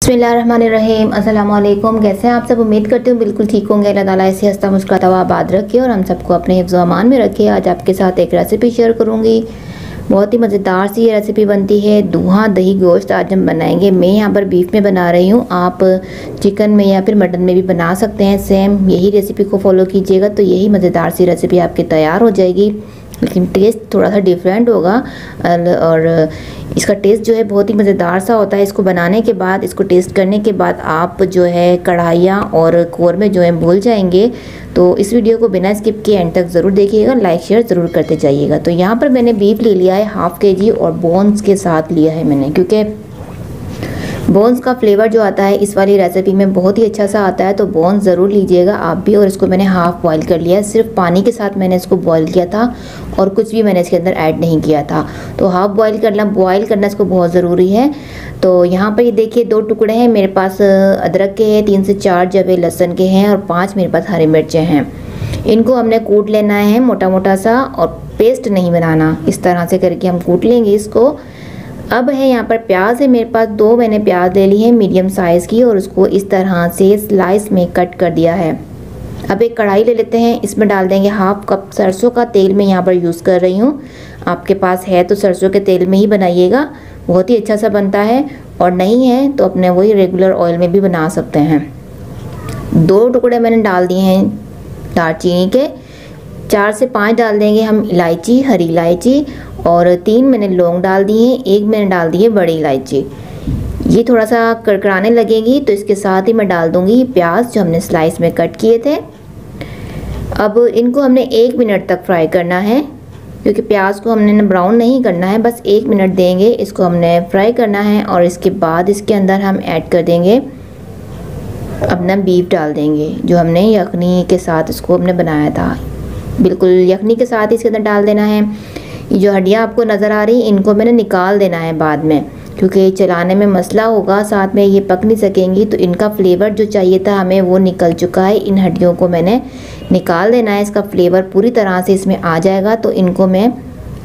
बिस्मिल्लाहिर्रहमानिर्रहीम। अस्सलाम वालेकुम। कैसे हैं आप सब? उम्मीद करती हूँ बिल्कुल ठीक होंगे। अल्लाह ताला ऐसे हंसता मुस्कुराता हुआ आबाद रखे और हम सबको अपने हिफ्ज़ व अमान में रखे। आज आपके साथ एक रेसिपी शेयर करूँगी। बहुत ही मज़ेदार सी ये रेसिपी बनती है। दूहा दही गोश्त आज हम बनाएंगे। मैं यहाँ पर बीफ में बना रही हूँ, आप चिकन में या फिर मटन में भी बना सकते हैं। सेम यही रेसिपी को फॉलो कीजिएगा तो यही मज़ेदार सी रेसिपी आपकी तैयार हो जाएगी, लेकिन टेस्ट थोड़ा सा डिफरेंट होगा और इसका टेस्ट जो है बहुत ही मज़ेदार सा होता है। इसको बनाने के बाद, इसको टेस्ट करने के बाद आप जो है कढ़ाइयाँ और कौरमे जो है भूल जाएंगे। तो इस वीडियो को बिना स्किप किए एंड तक ज़रूर देखिएगा, लाइक शेयर ज़रूर करते जाइएगा। तो यहाँ पर मैंने बीफ ले लिया है हाफ़ kg और बोन्स के साथ लिया है मैंने, क्योंकि बोन्स का फ्लेवर जो आता है इस वाली रेसिपी में बहुत ही अच्छा सा आता है। तो बोन्स ज़रूर लीजिएगा आप भी। और इसको मैंने हाफ़ बॉईल कर लिया है, सिर्फ पानी के साथ मैंने इसको बॉईल किया था और कुछ भी मैंने इसके अंदर ऐड नहीं किया था। तो हाफ़ बॉईल करना इसको बहुत ज़रूरी है। तो यहाँ पर ये देखिए 2 टुकड़े हैं मेरे पास अदरक के हैं, 3 से 4 जवे लहसुन के हैं और 5 मेरे पास हरी मिर्चें हैं। इनको हमने कूट लेना है मोटा मोटा सा, और पेस्ट नहीं बनाना। इस तरह से करके हम कूट लेंगे इसको। अब है यहाँ पर प्याज है मेरे पास, 2 मैंने प्याज ले ली है मीडियम साइज़ की और उसको इस तरह से स्लाइस में कट कर दिया है। अब एक कढ़ाई ले लेते हैं, इसमें डाल देंगे हाफ़ कप सरसों का तेल मैं यहाँ पर यूज़ कर रही हूँ। आपके पास है तो सरसों के तेल में ही बनाइएगा, बहुत ही अच्छा सा बनता है। और नहीं है तो अपने वही रेगुलर ऑयल में भी बना सकते हैं। 2 टुकड़े मैंने डाल दिए हैं दालचीनी के, 4 से 5 डाल देंगे हम इलायची, हरी इलायची, और 3 मैंने लौंग डाल दी हैं, 1 मैंने डाल दी है बड़ी इलायची। ये थोड़ा सा कड़कड़ाने लगेगी तो इसके साथ ही मैं डाल दूंगी प्याज जो हमने स्लाइस में कट किए थे। अब इनको हमने 1 मिनट तक फ्राई करना है, क्योंकि प्याज को हमने ब्राउन नहीं करना है, बस 1 मिनट देंगे इसको हमने फ्राई करना है। और इसके बाद इसके अंदर हम ऐड कर देंगे अपना बीफ डाल देंगे, जो हमने यखनी के साथ इसको हमने बनाया था। बिल्कुल यखनी के साथ इसके अंदर डाल देना है। ये जो हड्डियाँ आपको नज़र आ रही इनको मैंने निकाल देना है बाद में, क्योंकि चलाने में मसला होगा, साथ में ये पक नहीं सकेंगी। तो इनका फ्लेवर जो चाहिए था हमें वो निकल चुका है। इन हड्डियों को मैंने निकाल देना है, इसका फ्लेवर पूरी तरह से इसमें आ जाएगा। तो इनको मैं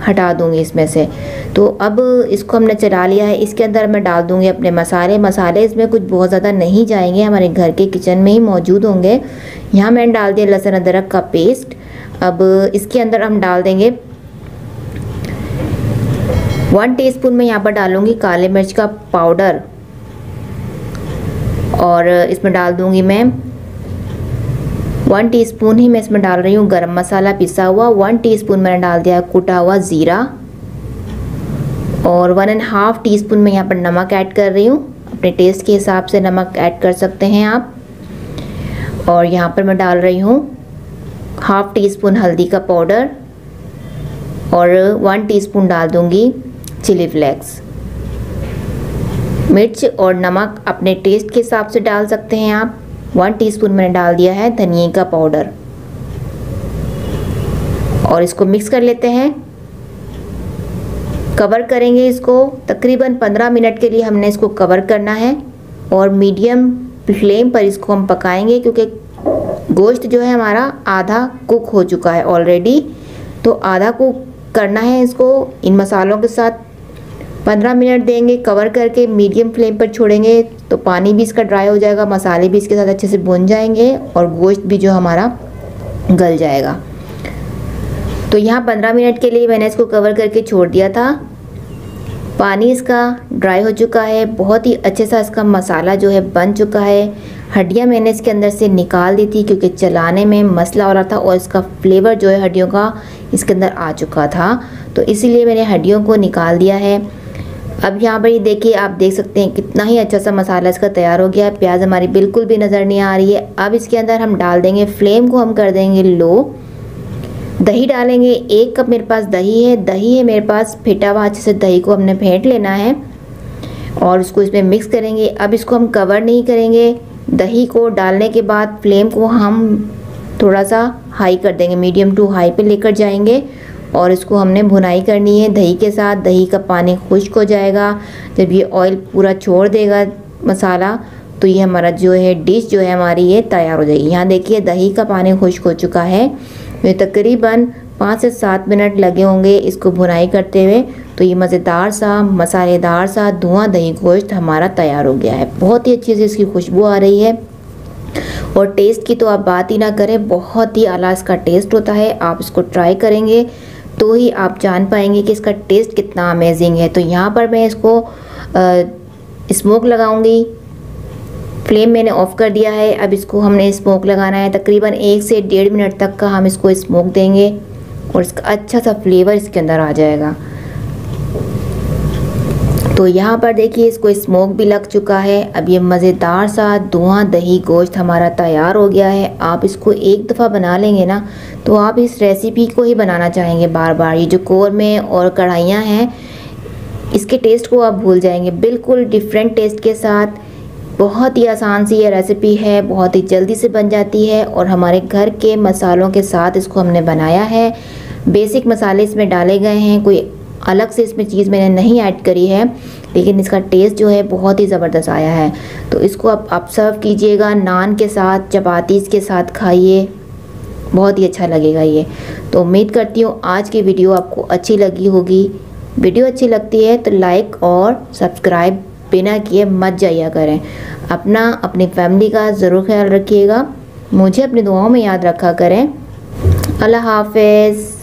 हटा दूंगी इसमें से। तो अब इसको हमने चला लिया है, इसके अंदर मैं डाल दूंगी अपने मसाले इसमें कुछ बहुत ज़्यादा नहीं जाएंगे, हमारे घर के किचन में ही मौजूद होंगे। यहाँ मैंने डाल दिया लहसुन अदरक का पेस्ट। अब इसके अंदर हम डाल देंगे 1 टीस्पून में यहाँ पर डालूंगी काले मिर्च का पाउडर, और इसमें डाल दूंगी मैं 1 टीस्पून ही मैं इसमें डाल रही हूँ गरम मसाला पिसा हुआ। 1 टीस्पून मैंने डाल दिया कुटा हुआ ज़ीरा, और 1.5 टीस्पून में यहाँ पर नमक ऐड कर रही हूँ। अपने टेस्ट के हिसाब से नमक ऐड कर सकते हैं आप। और यहाँ पर मैं डाल रही हूँ हाफ़ टीस्पून हल्दी का पाउडर, और 1 टीस्पून डाल दूँगी चिली फ्लेक्स। मिर्च और नमक अपने टेस्ट के हिसाब से डाल सकते हैं आप। 1 टीस्पून मैंने डाल दिया है धनिया का पाउडर, और इसको मिक्स कर लेते हैं। कवर करेंगे इसको तकरीबन 15 मिनट के लिए हमने इसको कवर करना है, और मीडियम फ्लेम पर इसको हम पकाएंगे, क्योंकि गोश्त जो है हमारा आधा कुक हो चुका है ऑलरेडी। तो आधा कुक करना है इसको इन मसालों के साथ। 15 मिनट देंगे कवर करके, मीडियम फ्लेम पर छोड़ेंगे तो पानी भी इसका ड्राई हो जाएगा, मसाले भी इसके साथ अच्छे से भुन जाएंगे और गोश्त भी जो हमारा गल जाएगा। तो यहाँ 15 मिनट के लिए मैंने इसको कवर करके छोड़ दिया था। पानी इसका ड्राई हो चुका है, बहुत ही अच्छे सा इसका मसाला जो है बन चुका है। हड्डियाँ मैंने इसके अंदर से निकाल दी थी, क्योंकि चलाने में मसला हो रहा था और इसका फ्लेवर जो है हड्डियों का इसके अंदर आ चुका था, तो इसीलिए मैंने हड्डियों को निकाल दिया है। अब यहाँ पर ये देखिए, आप देख सकते हैं कितना ही अच्छा सा मसाला इसका तैयार हो गया है। प्याज हमारी बिल्कुल भी नज़र नहीं आ रही है। अब इसके अंदर हम डाल देंगे, फ्लेम को हम कर देंगे लो। दही डालेंगे, 1 कप मेरे पास दही है मेरे पास फेंटा हुआ। अच्छे से दही को हमने फेंट लेना है और उसको इसमें मिक्स करेंगे। अब इसको हम कवर नहीं करेंगे। दही को डालने के बाद फ्लेम को हम थोड़ा सा हाई कर देंगे, मीडियम टू हाई पे लेकर जाएंगे, और इसको हमने भुनाई करनी है दही के साथ। दही का पानी खुश्क हो जाएगा, जब ये ऑयल पूरा छोड़ देगा मसाला, तो ये हमारा जो है डिश जो है हमारी ये तैयार हो जाएगी। यहाँ देखिए दही का पानी खुश्क हो चुका है। ये तकरीबन 5 से 7 मिनट लगे होंगे इसको भुनाई करते हुए। तो ये मज़ेदार सा मसालेदार सा धुआं दही गोश्त हमारा तैयार हो गया है। बहुत ही अच्छी से इसकी खुशबू आ रही है और टेस्ट की तो आप बात ही ना करें, बहुत ही आला इसका टेस्ट होता है। आप इसको ट्राई करेंगे तो ही आप जान पाएंगे कि इसका टेस्ट कितना अमेजिंग है। तो यहाँ पर मैं इसको स्मोक लगाऊंगी। फ्लेम मैंने ऑफ कर दिया है। अब इसको हमने स्मोक लगाना है, तकरीबन 1 से 1.5 मिनट तक का हम इसको स्मोक देंगे और इसका अच्छा सा फ्लेवर इसके अंदर आ जाएगा। तो यहाँ पर देखिए इसको स्मोक भी लग चुका है। अब ये मज़ेदार सा धुआं दही गोश्त हमारा तैयार हो गया है। आप इसको एक दफ़ा बना लेंगे ना तो आप इस रेसिपी को ही बनाना चाहेंगे बार बार। ये जो कौरमे और कढ़ाइयाँ हैं इसके टेस्ट को आप भूल जाएंगे, बिल्कुल डिफरेंट टेस्ट के साथ। बहुत ही आसान सी ये रेसिपी है, बहुत ही जल्दी से बन जाती है और हमारे घर के मसालों के साथ इसको हमने बनाया है। बेसिक मसाले इसमें डाले गए हैं, कोई अलग से इसमें चीज़ मैंने नहीं ऐड करी है, लेकिन इसका टेस्ट जो है बहुत ही ज़बरदस्त आया है। तो इसको आप सर्व कीजिएगा नान के साथ, चपाती के साथ खाइए, बहुत ही अच्छा लगेगा ये। तो उम्मीद करती हूँ आज की वीडियो आपको अच्छी लगी होगी। वीडियो अच्छी लगती है तो लाइक और सब्सक्राइब बिना किए मत जाइए करें। अपनी फैमिली का ज़रूर ख्याल रखिएगा। मुझे अपनी दुआओं में याद रखा करें। अल्लाह हाफ़िज़।